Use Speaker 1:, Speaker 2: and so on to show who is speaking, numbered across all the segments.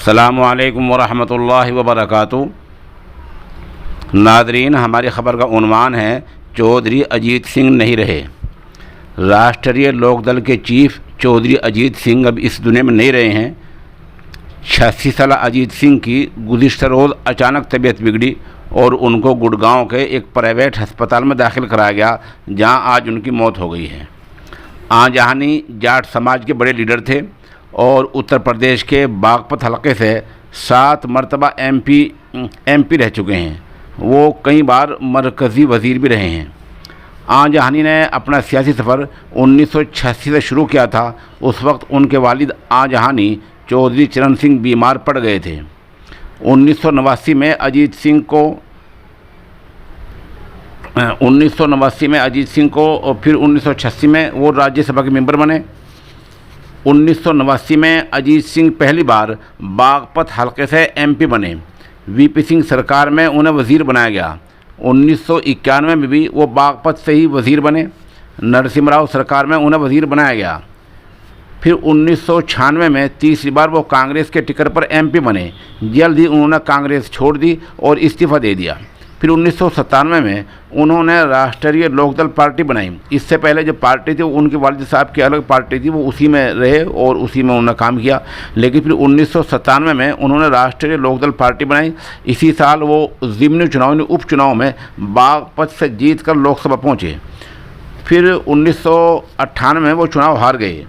Speaker 1: अस्सलामुअलैकुम वरहमतुल्लाहि वबरकातुहू। नादरीन, हमारी ख़बर का उन्वान है चौधरी अजीत सिंह नहीं रहे। राष्ट्रीय लोकदल के चीफ चौधरी अजीत सिंह अब इस दुनिया में नहीं रहे हैं। 86 साल अजीत सिंह की गुज़िश्ता रोज़ अचानक तबीयत बिगड़ी और उनको गुड़गांव के एक प्राइवेट अस्पताल में दाखिल कराया गया, जहां आज उनकी मौत हो गई है। आजहानी जाट समाज के बड़े लीडर थे और उत्तर प्रदेश के बागपत हलके से 7 मरतबा एमपी रह चुके हैं। वो कई बार मरकज़ी वज़ीर भी रहे हैं। आजहानी ने अपना सियासी सफ़र 1986 से शुरू किया था। उस वक्त उनके वालिद आजहानी चौधरी चरण सिंह बीमार पड़ गए थे। 1989 में अजीत सिंह को और फिर 1986 में वो राज्यसभा के मेंबर बने। 1989 में अजीत सिंह पहली बार बागपत हलके से एमपी बने। वीपी सिंह सरकार में उन्हें वज़ीर बनाया गया। 1991 में भी वो बागपत से ही वज़ीर बने। नरसिम्हा राव सरकार में उन्हें वज़ीर बनाया गया। फिर 1996 में तीसरी बार वो कांग्रेस के टिकट पर एमपी बने। जल्द ही उन्होंने कांग्रेस छोड़ दी और इस्तीफ़ा दे दिया। फिर 1997 में उन्होंने राष्ट्रीय लोकदल पार्टी बनाई। इससे पहले जो पार्टी थी वो उनके वालिद साहब की अलग पार्टी थी, वो उसी में रहे और उसी में उन्होंने काम किया। लेकिन फिर 1997 में उन्होंने राष्ट्रीय लोकदल पार्टी बनाई। इसी साल वो ज़िमनी चुनाव उपचुनाव में बागपत से जीत कर लोकसभा पहुँचे। फिर 1998 में वो चुनाव हार गए,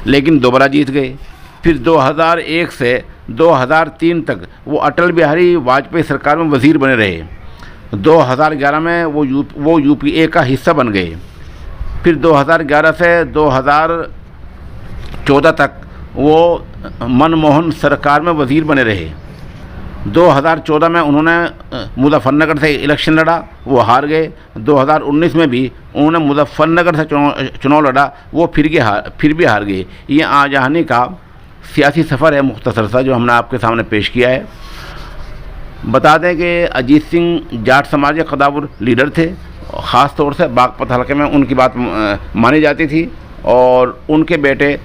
Speaker 1: लेकिन दोबारा जीत गए। फिर 2001 से 2003 तक वो अटल बिहारी वाजपेयी सरकार में वज़ीर बने रहे। 2011 में वो यूपीए का हिस्सा बन गए। फिर 2011 से 2014 तक वो मनमोहन सरकार में वज़ीर बने रहे। 2014 में उन्होंने मुजफ्फरनगर से इलेक्शन लड़ा, वो हार गए। 2019 में भी उन्होंने मुजफ्फरनगर से चुनाव लड़ा, वो फिर भी हार गए। ये आजहानी का सियासी सफ़र है मुख्तसर सा, जो हमने आपके सामने पेश किया है। बता दें कि अजीत सिंह जाट समाज के कदावर लीडर थे। ख़ास तौर से बागपत हलके में उनकी बात मानी जाती थी और उनके बेटे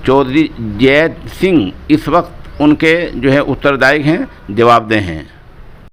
Speaker 1: चौधरी जैद सिंह इस वक्त उनके जो है उत्तरदायी हैं, जवाबदेह हैं।